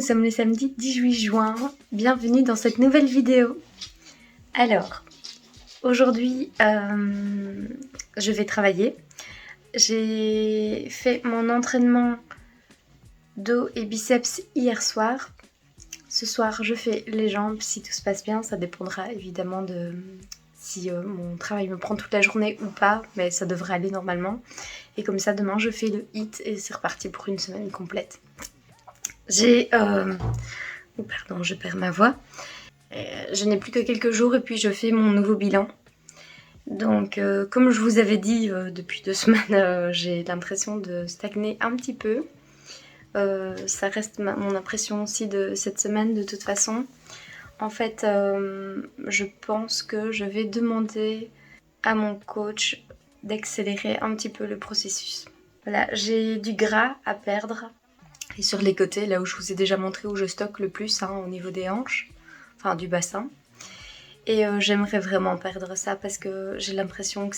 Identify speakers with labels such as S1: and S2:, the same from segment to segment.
S1: sommes le samedi 18 juin, bienvenue dans cette nouvelle vidéo. Alors, aujourd'hui, je vais travailler. J'ai fait mon entraînement dos et biceps hier soir. Ce soir, je fais les jambes, si tout se passe bien, ça dépendra évidemment de si mon travail me prend toute la journée ou pas, mais ça devrait aller normalement. Et comme ça, demain, je fais le HIIT et c'est reparti pour une semaine complète. Pardon, je perds ma voix. Je n'ai plus que quelques jours et puis je fais mon nouveau bilan. Donc, comme je vous avais dit depuis 2 semaines, j'ai l'impression de stagner un petit peu. Ça reste mon impression aussi de cette semaine de toute façon. En fait, je pense que je vais demander à mon coach d'accélérer un petit peu le processus. Voilà, j'ai du gras à perdre. Et sur les côtés, là où je vous ai déjà montré où je stocke le plus, au niveau des hanches, enfin du bassin. Et j'aimerais vraiment perdre ça parce que j'ai l'impression que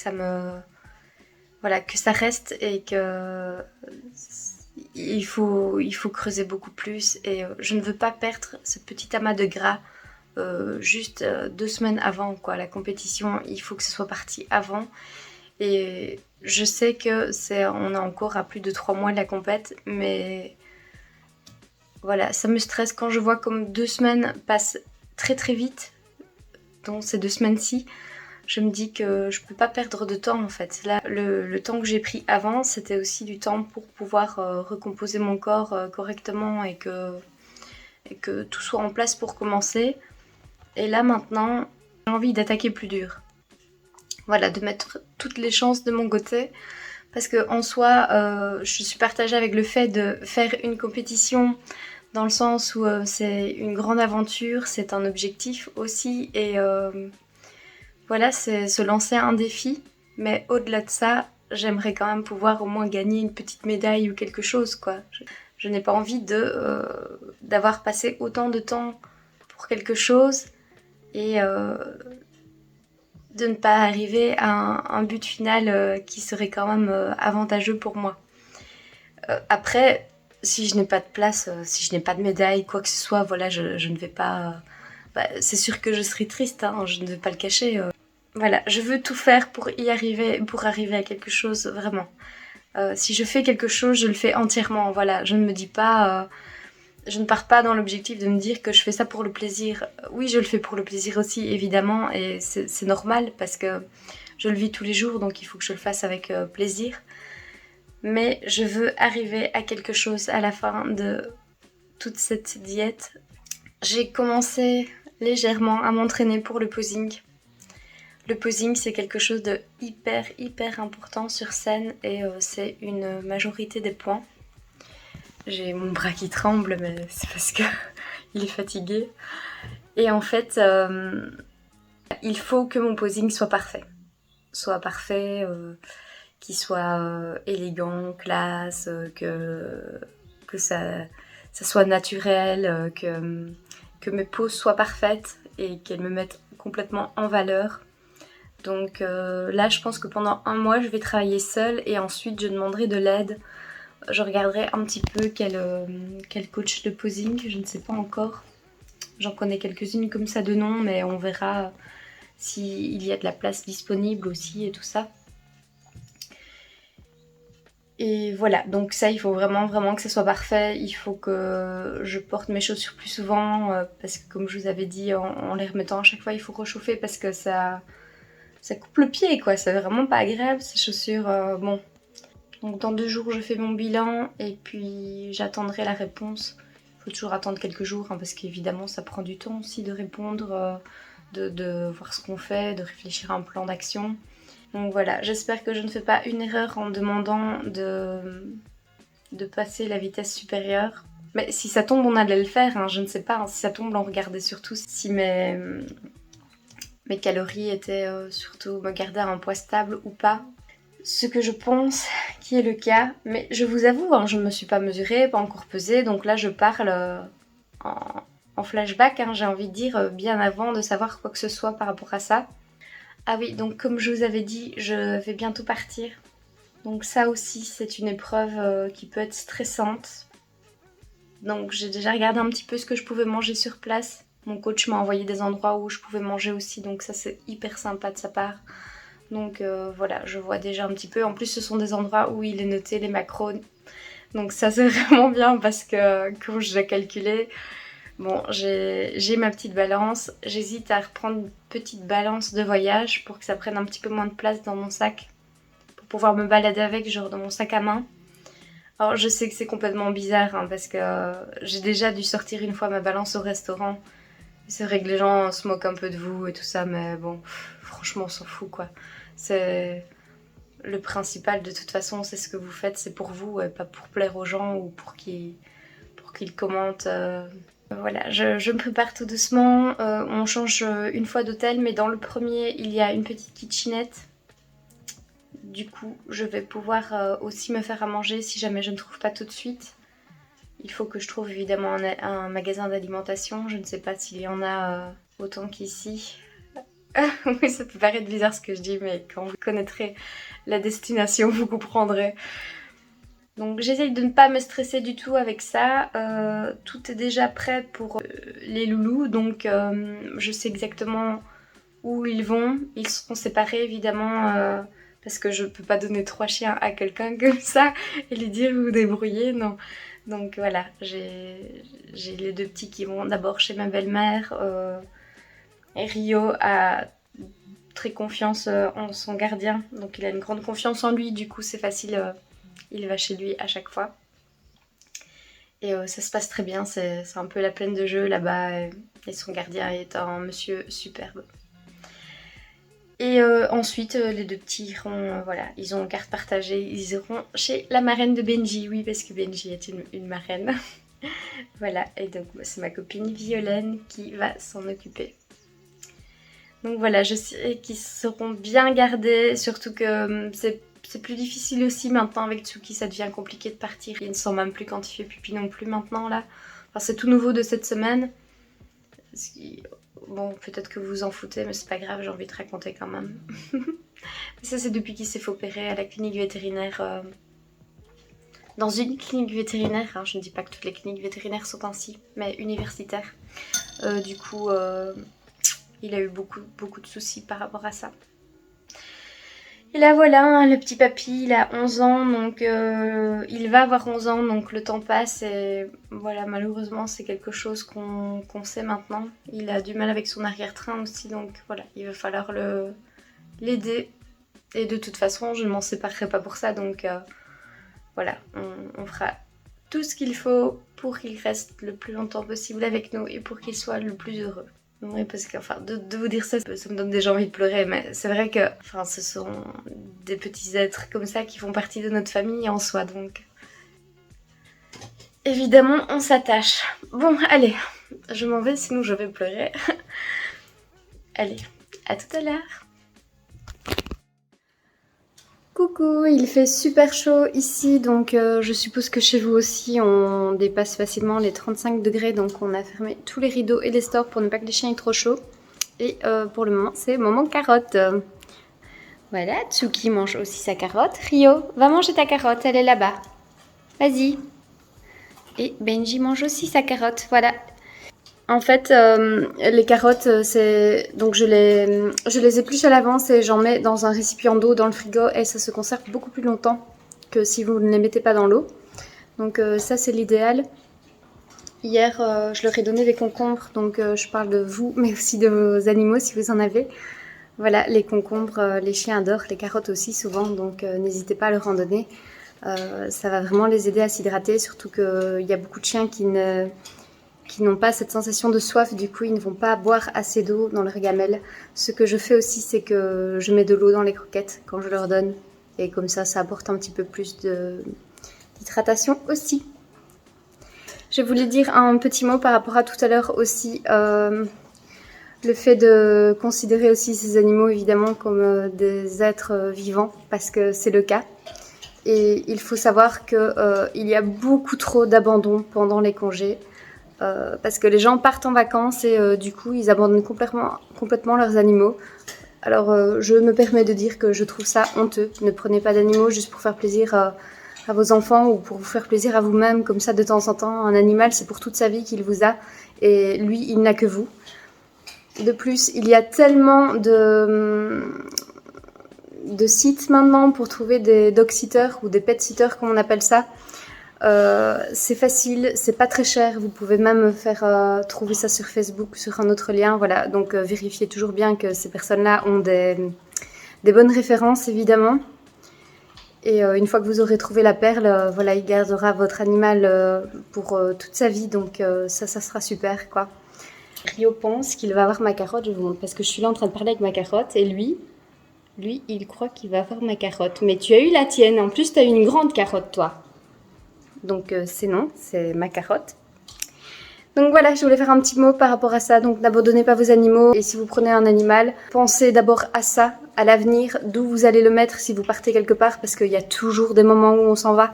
S1: que ça reste et que il faut creuser beaucoup plus. Et je ne veux pas perdre ce petit amas de gras juste 2 semaines avant la compétition. Il faut que ce soit parti avant. Et je sais que on a encore à plus de 3 mois de la compète, mais voilà, ça me stresse quand je vois comme 2 semaines passent très très vite. Dans ces 2 semaines-ci, je me dis que je peux pas perdre de temps en fait. Là, le temps que j'ai pris avant, c'était aussi du temps pour pouvoir recomposer mon corps correctement et que tout soit en place pour commencer. Et là maintenant, j'ai envie d'attaquer plus dur. Voilà, de mettre toutes les chances de mon côté. Parce que en soi, je suis partagée avec le fait de faire une compétition dans le sens où c'est une grande aventure, c'est un objectif aussi, et voilà, c'est se lancer un défi. Mais au-delà de ça, j'aimerais quand même pouvoir au moins gagner une petite médaille ou quelque chose, quoi. Je n'ai pas envie d'avoir passé autant de temps pour quelque chose et de ne pas arriver à un but final qui serait quand même avantageux pour moi. Après, si je n'ai pas de place, si je n'ai pas de médaille, quoi que ce soit, voilà, je ne vais pas... c'est sûr que je serai triste, je ne vais pas le cacher. Voilà, je veux tout faire pour arriver à quelque chose, vraiment. Si je fais quelque chose, je le fais entièrement, voilà. Je ne me dis pas... je ne pars pas dans l'objectif de me dire que je fais ça pour le plaisir. Oui, je le fais pour le plaisir aussi, évidemment, et c'est normal, parce que je le vis tous les jours, donc il faut que je le fasse avec plaisir. Mais je veux arriver à quelque chose à la fin de toute cette diète. J'ai commencé légèrement à m'entraîner pour le posing. Le posing, c'est quelque chose de hyper important sur scène et c'est une majorité des points. J'ai mon bras qui tremble, mais c'est parce que il est fatigué. Et en fait, il faut que mon posing soit parfait. Qu'il soit élégant, classe, que ça soit naturel, que mes poses soient parfaites et qu'elles me mettent complètement en valeur. Donc là, je pense que pendant 1 mois, je vais travailler seule et ensuite, je demanderai de l'aide. Je regarderai un petit peu quel coach de posing, je ne sais pas encore. J'en connais quelques-unes comme ça de nom, mais on verra s'il y a de la place disponible aussi et tout ça. Et voilà, donc ça, il faut vraiment que ça soit parfait. Il faut que je porte mes chaussures plus souvent parce que comme je vous avais dit, en les remettant à chaque fois, il faut réchauffer parce que ça coupe le pied, quoi. C'est vraiment pas agréable, ces chaussures. Bon, donc dans 2 jours, je fais mon bilan et puis j'attendrai la réponse. Il faut toujours attendre quelques jours parce qu'évidemment, ça prend du temps aussi de répondre, de voir ce qu'on fait, de réfléchir à un plan d'action. Donc voilà, j'espère que je ne fais pas une erreur en demandant de passer la vitesse supérieure. Mais si ça tombe, on allait le faire, je ne sais pas. Si ça tombe, on regardait surtout si mes calories étaient surtout me garder à un poids stable ou pas. Ce que je pense qui est le cas. Mais je vous avoue, je ne me suis pas mesurée, pas encore pesée. Donc là, je parle en flashback, j'ai envie de dire, bien avant de savoir quoi que ce soit par rapport à ça. Ah oui, donc comme je vous avais dit, je vais bientôt partir. Donc ça aussi, c'est une épreuve qui peut être stressante. Donc j'ai déjà regardé un petit peu ce que je pouvais manger sur place. Mon coach m'a envoyé des endroits où je pouvais manger aussi, donc ça c'est hyper sympa de sa part. Donc voilà, je vois déjà un petit peu. En plus ce sont des endroits où il est noté les macros. Donc ça c'est vraiment bien parce que quand je l'ai calculé, bon j'ai ma petite balance. J'hésite à reprendre une petite balance de voyage pour que ça prenne un petit peu moins de place dans mon sac. Pour pouvoir me balader avec, genre dans mon sac à main. Alors je sais que c'est complètement bizarre hein, parce que j'ai déjà dû sortir une fois ma balance au restaurant. C'est vrai que les gens se moquent un peu de vous et tout ça, mais bon, franchement on s'en fout quoi. C'est le principal de toute façon, c'est ce que vous faites, c'est pour vous et pas pour plaire aux gens ou pour qu'ils commentent. Voilà, je me prépare tout doucement. On change une fois d'hôtel, mais dans le premier il y a une petite kitchenette. Du coup, je vais pouvoir aussi me faire à manger si jamais je ne trouve pas tout de suite. Il faut que je trouve évidemment un magasin d'alimentation. Je ne sais pas s'il y en a autant qu'ici. Oui, ça peut paraître bizarre ce que je dis, mais quand vous connaîtrez la destination, vous comprendrez. Donc j'essaye de ne pas me stresser du tout avec ça. Tout est déjà prêt pour les loulous, donc je sais exactement où ils vont. Ils seront séparés évidemment. Parce que je peux pas donner 3 chiens à quelqu'un comme ça et lui dire vous vous débrouillez, non. Donc voilà, j'ai les 2 petits qui vont d'abord chez ma belle-mère. Et Rio a très confiance en son gardien, donc il a une grande confiance en lui, du coup c'est facile, il va chez lui à chaque fois. Et ça se passe très bien, c'est un peu la plaine de jeu là-bas et son gardien est un monsieur superbe. Et ensuite, les 2 petits iront, voilà, ils ont carte partagée, ils iront chez la marraine de Benji, oui, parce que Benji est une marraine. Voilà, et donc c'est ma copine Violaine qui va s'en occuper. Donc voilà, je sais qu'ils seront bien gardés, surtout que c'est plus difficile aussi maintenant avec Tsuki, ça devient compliqué de partir. Il ne sent même plus quand il fait pipi non plus maintenant là. Enfin, c'est tout nouveau de cette semaine. Bon, peut-être que vous vous en foutez, mais c'est pas grave, j'ai envie de raconter quand même. Ça, c'est depuis qu'il s'est fait opérer à la clinique vétérinaire. Dans une clinique vétérinaire, hein, je ne dis pas que toutes les cliniques vétérinaires sont ainsi, mais universitaires. Du coup, il a eu beaucoup de soucis par rapport à ça. Et là voilà, hein, le petit papy, il a 11 ans, donc il va avoir 11 ans, donc le temps passe et voilà, malheureusement c'est quelque chose qu'on sait maintenant. Il a du mal avec son arrière-train aussi, donc voilà, il va falloir l'aider. Et de toute façon, je ne m'en séparerai pas pour ça, donc voilà, on fera tout ce qu'il faut pour qu'il reste le plus longtemps possible avec nous et pour qu'il soit le plus heureux. Oui, parce que enfin, de vous dire ça, ça me donne déjà envie de pleurer, mais c'est vrai que enfin, ce sont des petits êtres comme ça qui font partie de notre famille en soi, donc évidemment on s'attache. Bon, allez, je m'en vais, sinon je vais pleurer. Allez, à tout à l'heure. Coucou, il fait super chaud ici, donc je suppose que chez vous aussi on dépasse facilement les 35 degrés, donc on a fermé tous les rideaux et les stores pour ne pas que les chiens aient trop chaud. Et pour le moment c'est moment carotte. Voilà, Tsuki mange aussi sa carotte. Rio, va manger ta carotte, elle est là-bas. Vas-y. Et Benji mange aussi sa carotte, voilà. En fait, les carottes, donc je les épluche à l'avance et j'en mets dans un récipient d'eau dans le frigo et ça se conserve beaucoup plus longtemps que si vous ne les mettez pas dans l'eau. Donc ça c'est l'idéal. Hier, je leur ai donné des concombres, donc je parle de vous, mais aussi de vos animaux si vous en avez. Voilà, les concombres, les chiens adorent, les carottes aussi souvent, donc n'hésitez pas à leur en donner. Ça va vraiment les aider à s'hydrater, surtout qu'il y a beaucoup de chiens qui n'ont pas cette sensation de soif, du coup ils ne vont pas boire assez d'eau dans leur gamelle. Ce que je fais aussi, c'est que je mets de l'eau dans les croquettes quand je leur donne, et comme ça apporte un petit peu plus d'hydratation aussi. Je voulais dire un petit mot par rapport à tout à l'heure aussi, le fait de considérer aussi ces animaux évidemment comme des êtres vivants, parce que c'est le cas. Et il faut savoir qu'il y a beaucoup trop d'abandon pendant les congés. Parce que les gens partent en vacances et du coup ils abandonnent complètement leurs animaux. Alors je me permets de dire que je trouve ça honteux. Ne prenez pas d'animaux juste pour faire plaisir à vos enfants ou pour vous faire plaisir à vous-même, comme ça de temps en temps. Un animal, c'est pour toute sa vie qu'il vous a et lui, il n'a que vous. De plus, il y a tellement de sites maintenant pour trouver des dog-sitters ou des pet-sitters, comme on appelle ça. C'est facile, c'est pas très cher. Vous pouvez même faire trouver ça sur Facebook, sur un autre lien. Voilà, donc vérifiez toujours bien que ces personnes-là ont des bonnes références, évidemment. Et une fois que vous aurez trouvé la perle, voilà, il gardera votre animal pour toute sa vie. Donc ça sera super, quoi. Rio pense qu'il va avoir ma carotte, je vous montre, parce que je suis là en train de parler avec ma carotte, et lui, il croit qu'il va avoir ma carotte. Mais tu as eu la tienne, en plus tu as eu une grande carotte, toi. Donc c'est non, c'est ma carotte. Donc voilà, je voulais faire un petit mot par rapport à ça. Donc n'abandonnez pas vos animaux. Et si vous prenez un animal, pensez d'abord à ça, à l'avenir, d'où vous allez le mettre si vous partez quelque part, parce qu'il y a toujours des moments où on s'en va.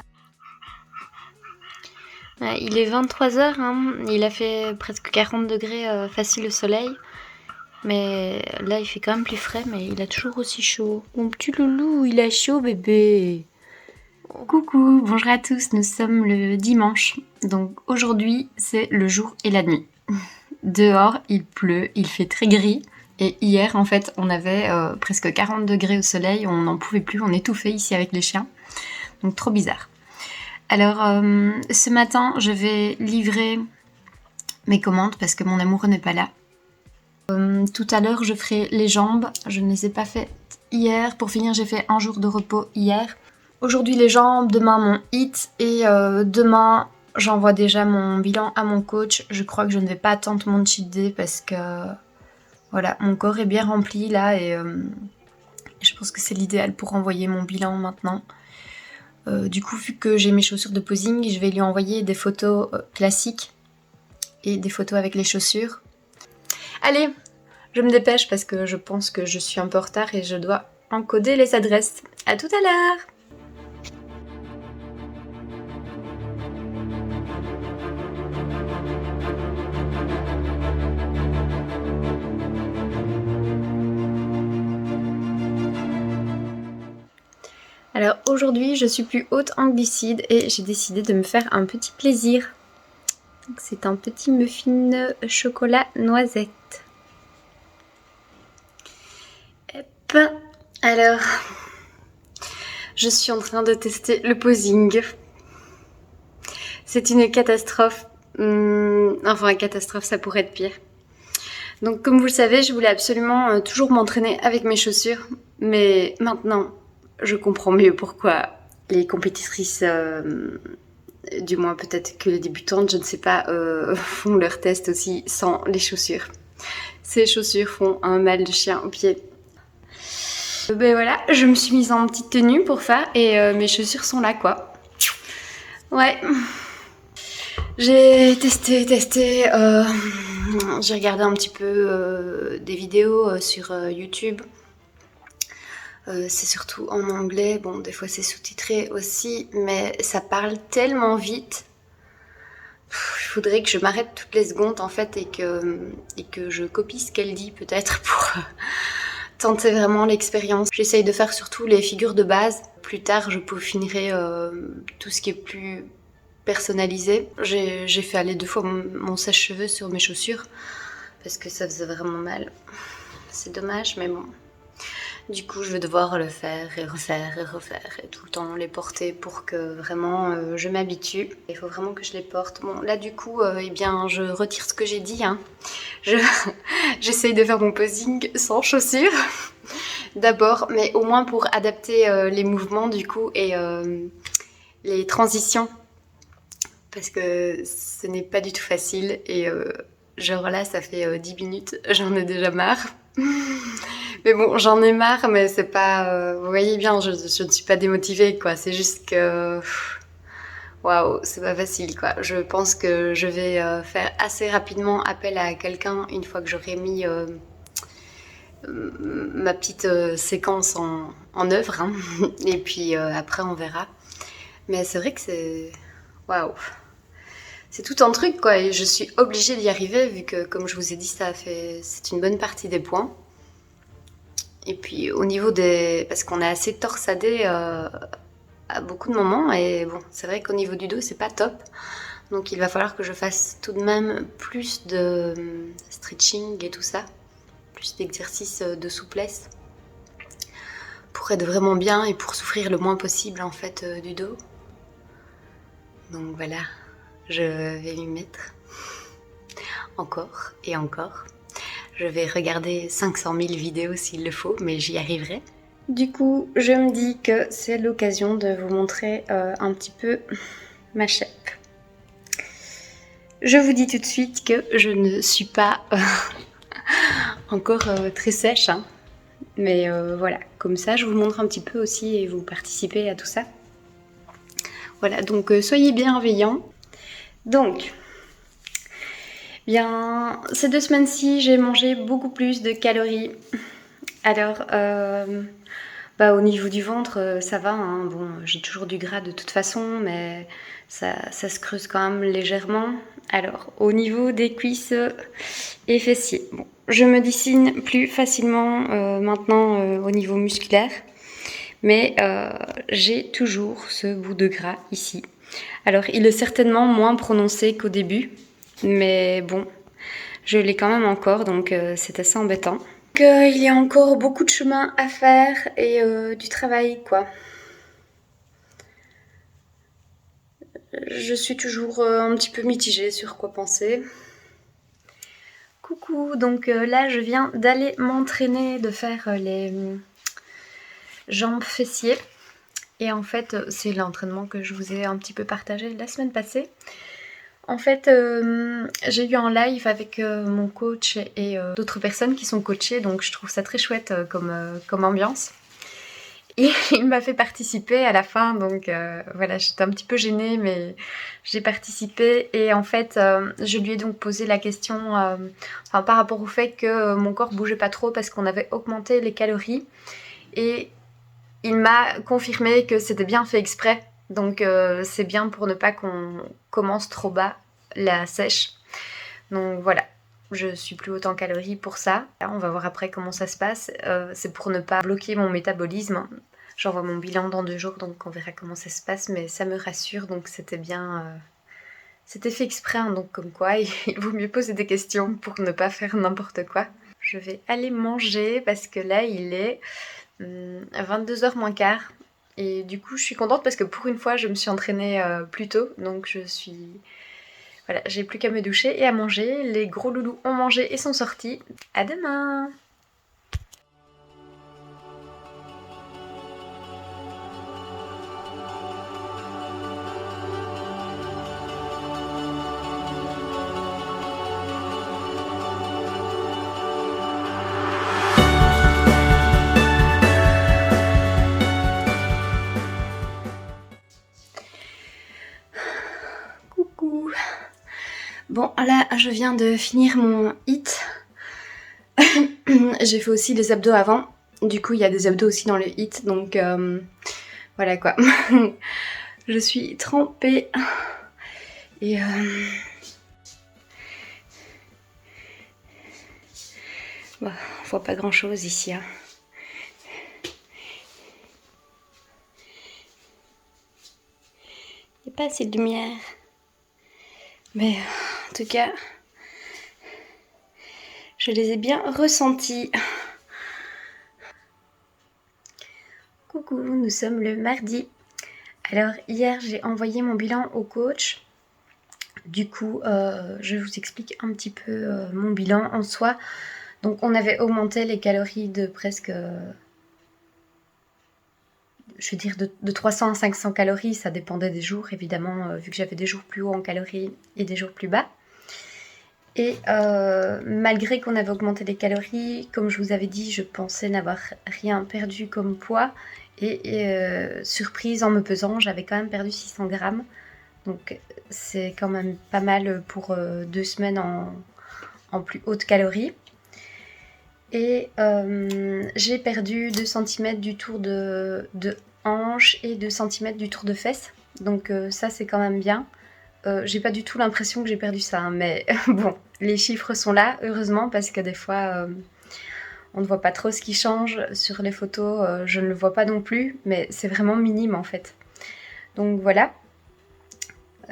S1: Il est 23h, hein. Il a fait presque 40 degrés facile au soleil. Mais là il fait quand même plus frais, mais il a toujours aussi chaud. Mon petit loulou, il a chaud bébé. Coucou, bonjour à tous, nous sommes le dimanche. Donc aujourd'hui c'est le jour et la nuit. Dehors il pleut, il fait très gris. Et hier en fait on avait presque 40 degrés au soleil, on n'en pouvait plus, on étouffait ici avec les chiens. Donc trop bizarre. Alors ce matin je vais livrer mes commandes parce que mon amoureux n'est pas là. Tout à l'heure je ferai les jambes, je ne les ai pas faites hier. Pour finir j'ai fait un jour de repos hier. Aujourd'hui les jambes, demain mon hit et demain j'envoie déjà mon bilan à mon coach. Je crois que je ne vais pas attendre mon cheat day parce que voilà, mon corps est bien rempli là et je pense que c'est l'idéal pour envoyer mon bilan maintenant. Du coup vu que j'ai mes chaussures de posing, je vais lui envoyer des photos classiques et des photos avec les chaussures. Allez, je me dépêche parce que je pense que je suis un peu en retard et je dois encoder les adresses. À tout à l'heure! Alors aujourd'hui je suis plus haute en glucides et j'ai décidé de me faire un petit plaisir. C'est un petit muffin chocolat noisette. Hop. Alors, je suis en train de tester le posing. C'est une catastrophe. Enfin, catastrophe, ça pourrait être pire. Donc, comme vous le savez, je voulais absolument toujours m'entraîner avec mes chaussures. Mais maintenant, je comprends mieux pourquoi les compétitrices, du moins peut-être que les débutantes, je ne sais pas, font leurs tests aussi sans les chaussures. Ces chaussures font un mal de chien aux pieds. Ben voilà, je me suis mise en petite tenue pour faire et mes chaussures sont là quoi. Ouais. J'ai testé, j'ai regardé un petit peu des vidéos sur YouTube. C'est surtout en anglais, bon des fois c'est sous-titré aussi, mais ça parle tellement vite. Il faudrait que je m'arrête toutes les secondes en fait et que je copie ce qu'elle dit peut-être pour tenter vraiment l'expérience. J'essaye de faire surtout les figures de base. Plus tard je peaufinerai tout ce qui est plus personnalisé. J'ai fait aller 2 fois mon sèche-cheveux sur mes chaussures parce que ça faisait vraiment mal. C'est dommage mais bon. Du coup, je vais devoir le faire et refaire et tout le temps les porter pour que vraiment je m'habitue. Il faut vraiment que je les porte. Bon, là du coup, eh bien, je retire ce que j'ai dit. Hein. J'essaye de faire mon posing sans chaussures d'abord, mais au moins pour adapter les mouvements du coup et les transitions. Parce que ce n'est pas du tout facile et genre là, ça fait 10 minutes, j'en ai déjà marre. Mais bon, j'en ai marre, mais c'est pas... vous voyez bien, je ne suis pas démotivée, quoi. C'est juste que... Waouh, c'est pas facile, quoi. Je pense que je vais faire assez rapidement appel à quelqu'un une fois que j'aurai mis ma petite séquence en œuvre. Hein. Et puis après, on verra. Mais c'est vrai que c'est... Waouh. C'est tout un truc, quoi. Et je suis obligée d'y arriver, vu que, comme je vous ai dit, c'est une bonne partie des points. Et puis au niveau des... Parce qu'on est assez torsadé à beaucoup de moments et bon, c'est vrai qu'au niveau du dos, c'est pas top. Donc il va falloir que je fasse tout de même plus de stretching et tout ça, plus d'exercices de souplesse pour être vraiment bien et pour souffrir le moins possible en fait du dos. Donc voilà, je vais m'y mettre encore et encore. Je vais regarder 500 000 vidéos s'il le faut, mais j'y arriverai. Du coup, je me dis que c'est l'occasion de vous montrer un petit peu ma shape. Je vous dis tout de suite que je ne suis pas encore très sèche, hein. Mais voilà, comme ça je vous montre un petit peu aussi et vous participez à tout ça. Voilà, donc soyez bienveillants. Donc, bien, ces 2 semaines-ci, j'ai mangé beaucoup plus de calories. Alors, au niveau du ventre, ça va, hein. Bon, j'ai toujours du gras de toute façon, mais ça se creuse quand même légèrement. Alors, au niveau des cuisses et fessiers, bon, je me dessine plus facilement maintenant au niveau musculaire, mais j'ai toujours ce bout de gras ici. Alors, il est certainement moins prononcé qu'au début, mais bon, je l'ai quand même encore, donc c'est assez embêtant. Il y a encore beaucoup de chemin à faire et du travail, quoi. Je suis toujours un petit peu mitigée sur quoi penser. Coucou, donc là je viens d'aller m'entraîner de faire les jambes fessiers. Et en fait, c'est l'entraînement que je vous ai un petit peu partagé la semaine passée. En fait, j'ai eu un live avec mon coach et d'autres personnes qui sont coachées, donc je trouve ça très chouette comme ambiance. Et il m'a fait participer à la fin, donc voilà, j'étais un petit peu gênée, mais j'ai participé. Et en fait, je lui ai donc posé la question par rapport au fait que mon corps bougeait pas trop parce qu'on avait augmenté les calories. Et il m'a confirmé que c'était bien fait exprès. Donc c'est bien pour ne pas qu'on commence trop bas la sèche. Donc voilà, je suis plus haute en calories pour ça. On va voir après comment ça se passe. C'est pour ne pas bloquer mon métabolisme. J'envoie mon bilan dans 2 jours, donc on verra comment ça se passe. Mais ça me rassure, donc c'était bien... C'était fait exprès, hein, donc comme quoi, il vaut mieux poser des questions pour ne pas faire n'importe quoi. Je vais aller manger parce que là, il est 22h moins quart. Et du coup, je suis contente parce que pour une fois, je me suis entraînée plus tôt. Donc je suis... Voilà, j'ai plus qu'à me doucher et à manger. Les gros loulous ont mangé et sont sortis. À demain! Coucou! Bon, là, je viens de finir mon hit. J'ai fait aussi les abdos avant. Du coup, il y a des abdos aussi dans le hit. Donc, voilà quoi. Je suis trempée. Et... Bon, on voit pas grand chose ici. Hein. Il n'y a pas assez de lumière. Mais en tout cas, je les ai bien ressentis. Coucou, nous sommes le mardi. Alors hier, j'ai envoyé mon bilan au coach. Du coup, je vous explique un petit peu mon bilan en soi. Donc on avait augmenté les calories de presque... je veux dire de 300 à 500 calories, ça dépendait des jours évidemment, vu que j'avais des jours plus hauts en calories et des jours plus bas. Et malgré qu'on avait augmenté les calories, comme je vous avais dit, je pensais n'avoir rien perdu comme poids. Et surprise, en me pesant, j'avais quand même perdu 600 grammes. Donc c'est quand même pas mal pour 2 semaines en plus haute calorie. Et j'ai perdu 2 cm du tour de hanche et 2 cm du tour de fesse. Donc ça c'est quand même bien. J'ai pas du tout l'impression que j'ai perdu ça, hein, mais bon, les chiffres sont là, heureusement, parce que des fois on ne voit pas trop ce qui change sur les photos, je ne le vois pas non plus, mais c'est vraiment minime en fait. Donc voilà,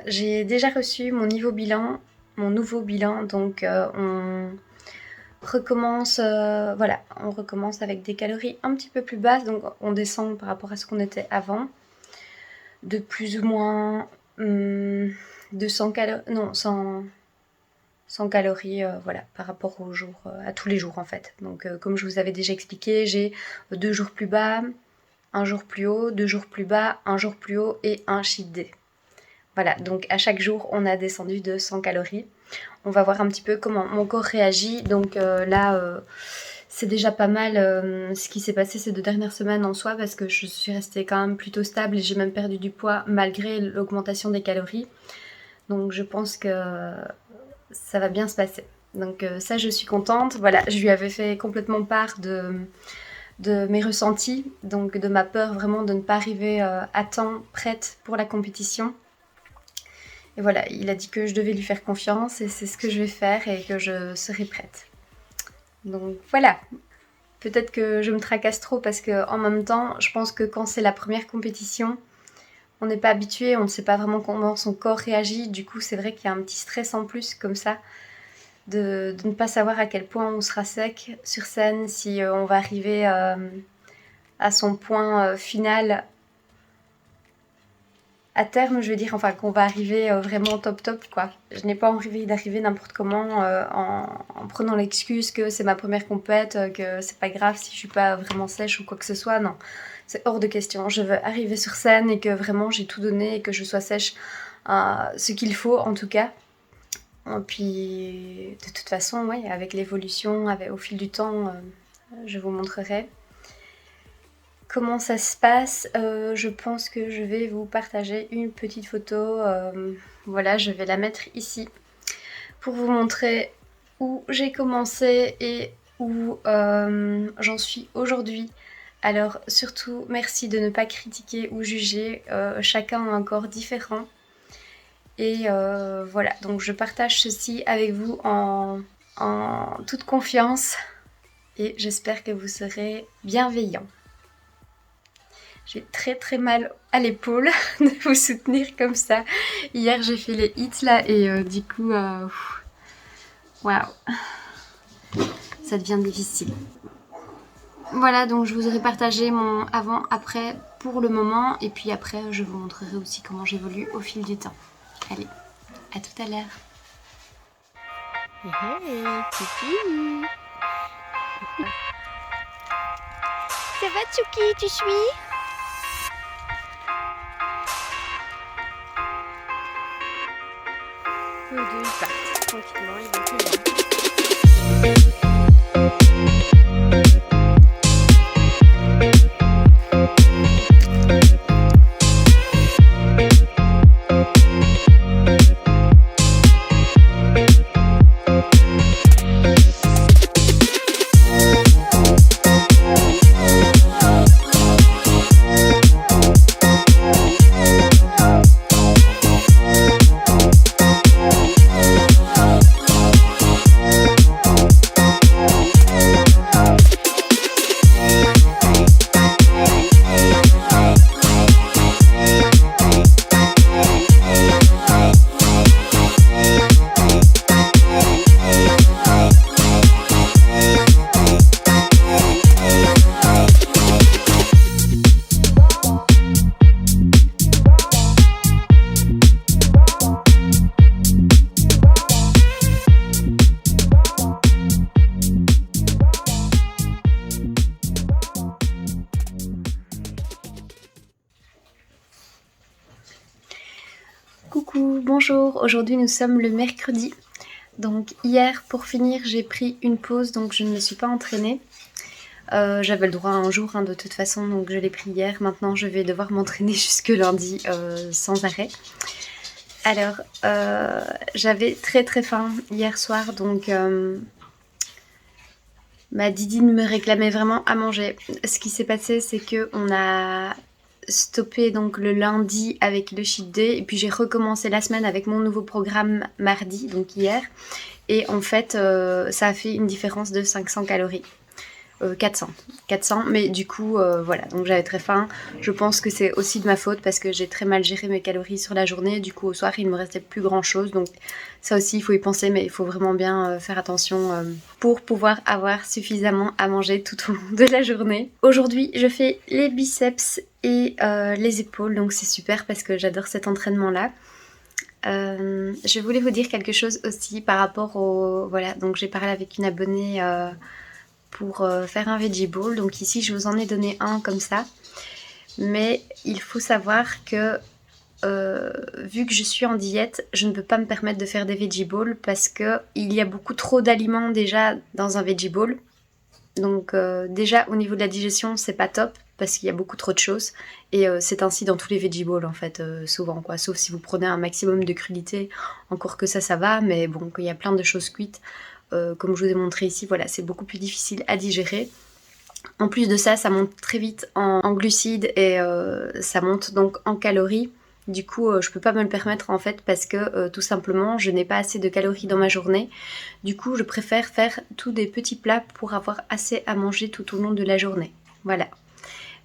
S1: j'ai déjà reçu mon nouveau bilan, donc on recommence, on recommence avec des calories un petit peu plus basses, donc on descend par rapport à ce qu'on était avant, de plus ou moins 200 calories, non 100 calories, par rapport aux jours, à tous les jours en fait. Donc comme je vous avais déjà expliqué, j'ai 2 jours plus bas, un jour plus haut, 2 jours plus bas, un jour plus haut et un cheat day. Voilà, donc à chaque jour on a descendu de 100 calories. On va voir un petit peu comment mon corps réagit. Donc là, c'est déjà pas mal ce qui s'est passé ces 2 dernières semaines en soi, parce que je suis restée quand même plutôt stable et j'ai même perdu du poids malgré l'augmentation des calories. Donc je pense que ça va bien se passer. Donc ça, je suis contente. Voilà, je lui avais fait complètement part de mes ressentis, donc de ma peur vraiment de ne pas arriver à temps prête pour la compétition. Et voilà, il a dit que je devais lui faire confiance et c'est ce que je vais faire et que je serai prête. Donc voilà, peut-être que je me tracasse trop parce qu'en même temps, je pense que quand c'est la première compétition, on n'est pas habitué, on ne sait pas vraiment comment son corps réagit. Du coup, c'est vrai qu'il y a un petit stress en plus comme ça, de ne pas savoir à quel point on sera sec sur scène, si on va arriver à son point final à terme, je veux dire, enfin qu'on va arriver vraiment top quoi. Je n'ai pas envie d'arriver n'importe comment en prenant l'excuse que c'est ma première compète, que c'est pas grave si je suis pas vraiment sèche ou quoi que ce soit. Non, c'est hors de question. Je veux arriver sur scène et que vraiment j'ai tout donné et que je sois sèche, ce qu'il faut en tout cas. Et puis de toute façon, ouais, avec l'évolution, au fil du temps, je vous montrerai. Comment ça se passe? Je pense que je vais vous partager une petite photo. Voilà, je vais la mettre ici pour vous montrer où j'ai commencé et où j'en suis aujourd'hui. Alors surtout, merci de ne pas critiquer ou juger. Chacun a un corps différent. Et voilà, donc je partage ceci avec vous en toute confiance. Et j'espère que vous serez bienveillants. J'ai très mal à l'épaule de vous soutenir comme ça. Hier j'ai fait les hits là et du coup, waouh, ça devient difficile. Voilà, donc je vous aurais partagé mon avant-après pour le moment et puis après je vous montrerai aussi comment j'évolue au fil du temps. Allez, à tout à l'heure.
S2: Hey, Tchouki. Ça va Tchouki, tu suis? Eux deux, ils partent tranquillement, ils vont plus loin.
S1: Coucou, bonjour, aujourd'hui nous sommes le mercredi. Donc hier pour finir j'ai pris une pause, donc je ne me suis pas entraînée. J'avais le droit à un jour de toute façon, donc je l'ai pris hier. Maintenant je vais devoir m'entraîner jusque lundi sans arrêt. Alors j'avais très faim hier soir, donc ma Didine me réclamait vraiment à manger. Ce qui s'est passé c'est que on a stoppé donc le lundi avec le cheat day et puis j'ai recommencé la semaine avec mon nouveau programme mardi, donc hier, et en fait ça a fait une différence de 500 calories. 400. 400, mais du coup, voilà, donc j'avais très faim. Je pense que c'est aussi de ma faute parce que j'ai très mal géré mes calories sur la journée. Du coup, au soir, il ne me restait plus grand-chose. Donc ça aussi, il faut y penser, mais il faut vraiment bien faire attention pour pouvoir avoir suffisamment à manger tout au long de la journée. Aujourd'hui, je fais les biceps et les épaules, donc c'est super parce que j'adore cet entraînement-là. Je voulais vous dire quelque chose aussi par rapport au... Voilà, donc j'ai parlé avec une abonnée pour faire un veggie ball. Donc ici, je vous en ai donné un comme ça. Mais il faut savoir que vu que je suis en diète, je ne peux pas me permettre de faire des veggie balls parce qu'il y a beaucoup trop d'aliments déjà dans un veggie ball. Donc déjà au niveau de la digestion, c'est pas top parce qu'il y a beaucoup trop de choses. Et c'est ainsi dans tous les veggie balls en fait, souvent quoi. Sauf si vous prenez un maximum de crudités, encore que ça va. Mais bon, il y a plein de choses cuites. Comme je vous ai montré ici, voilà, c'est beaucoup plus difficile à digérer. En plus de ça, ça monte très vite en glucides et ça monte donc en calories. Du coup, je peux pas me le permettre en fait parce que tout simplement, je n'ai pas assez de calories dans ma journée. Du coup, je préfère faire tous des petits plats pour avoir assez à manger tout au long de la journée. Voilà.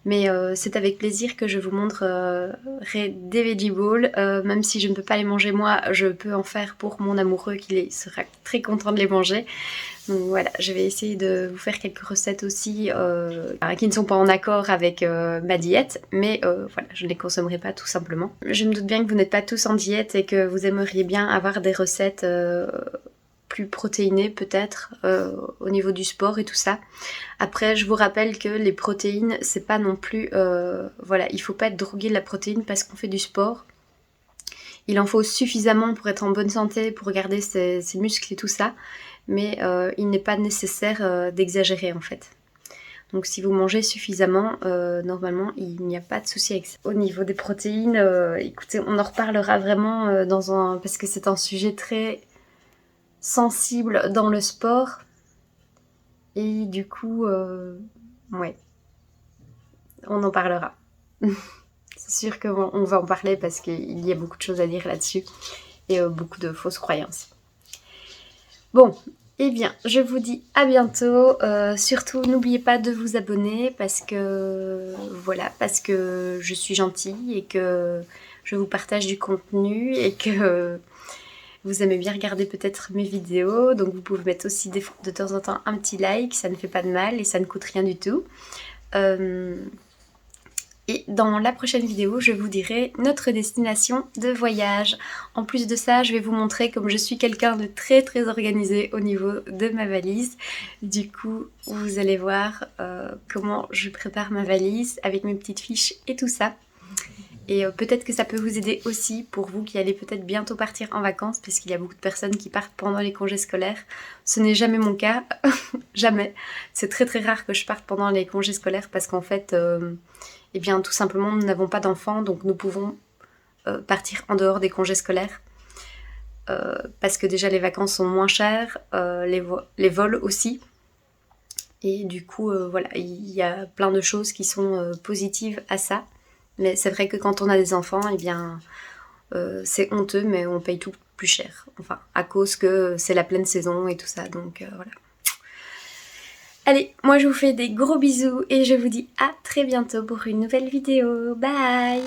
S1: Mais c'est avec plaisir que je vous montrerai des veggie balls. Même si je ne peux pas les manger moi, je peux en faire pour mon amoureux qui sera très content de les manger. Donc voilà, je vais essayer de vous faire quelques recettes aussi qui ne sont pas en accord avec ma diète. Mais voilà, je ne les consommerai pas tout simplement. Je me doute bien que vous n'êtes pas tous en diète et que vous aimeriez bien avoir des recettes plus protéinées peut-être au niveau du sport et tout ça. Après, je vous rappelle que les protéines, c'est pas non plus... voilà, il faut pas être drogué de la protéine parce qu'on fait du sport. Il en faut suffisamment pour être en bonne santé, pour garder ses muscles et tout ça. Mais il n'est pas nécessaire d'exagérer en fait. Donc si vous mangez suffisamment, normalement il n'y a pas de souci avec ça. Au niveau des protéines, écoutez, on en reparlera vraiment parce que c'est un sujet très sensible dans le sport. Et du coup, ouais, on en parlera. C'est sûr qu'on va en parler parce qu'il y a beaucoup de choses à dire là-dessus et beaucoup de fausses croyances. Bon, eh bien, je vous dis à bientôt. Surtout, n'oubliez pas de vous abonner parce que parce que je suis gentille et que je vous partage du contenu et que vous aimez bien regarder peut-être mes vidéos. Donc vous pouvez mettre aussi de temps en temps un petit like, ça ne fait pas de mal et ça ne coûte rien du tout. Et dans la prochaine vidéo, je vous dirai notre destination de voyage. En plus de ça, je vais vous montrer comme je suis quelqu'un de très très organisé au niveau de ma valise. Du coup, vous allez voir comment je prépare ma valise avec mes petites fiches et tout ça. Et peut-être que ça peut vous aider aussi pour vous qui allez peut-être bientôt partir en vacances parce qu'il y a beaucoup de personnes qui partent pendant les congés scolaires. Ce n'est jamais mon cas, jamais. C'est très très rare que je parte pendant les congés scolaires parce qu'en fait... eh bien tout simplement nous n'avons pas d'enfants donc nous pouvons partir en dehors des congés scolaires parce que déjà les vacances sont moins chères, les vols aussi et du coup voilà, il y a plein de choses qui sont positives à ça, mais c'est vrai que quand on a des enfants eh bien c'est honteux mais on paye tout plus cher, enfin à cause que c'est la pleine saison et tout ça, donc voilà. Allez, moi je vous fais des gros bisous et je vous dis à très bientôt pour une nouvelle vidéo. Bye!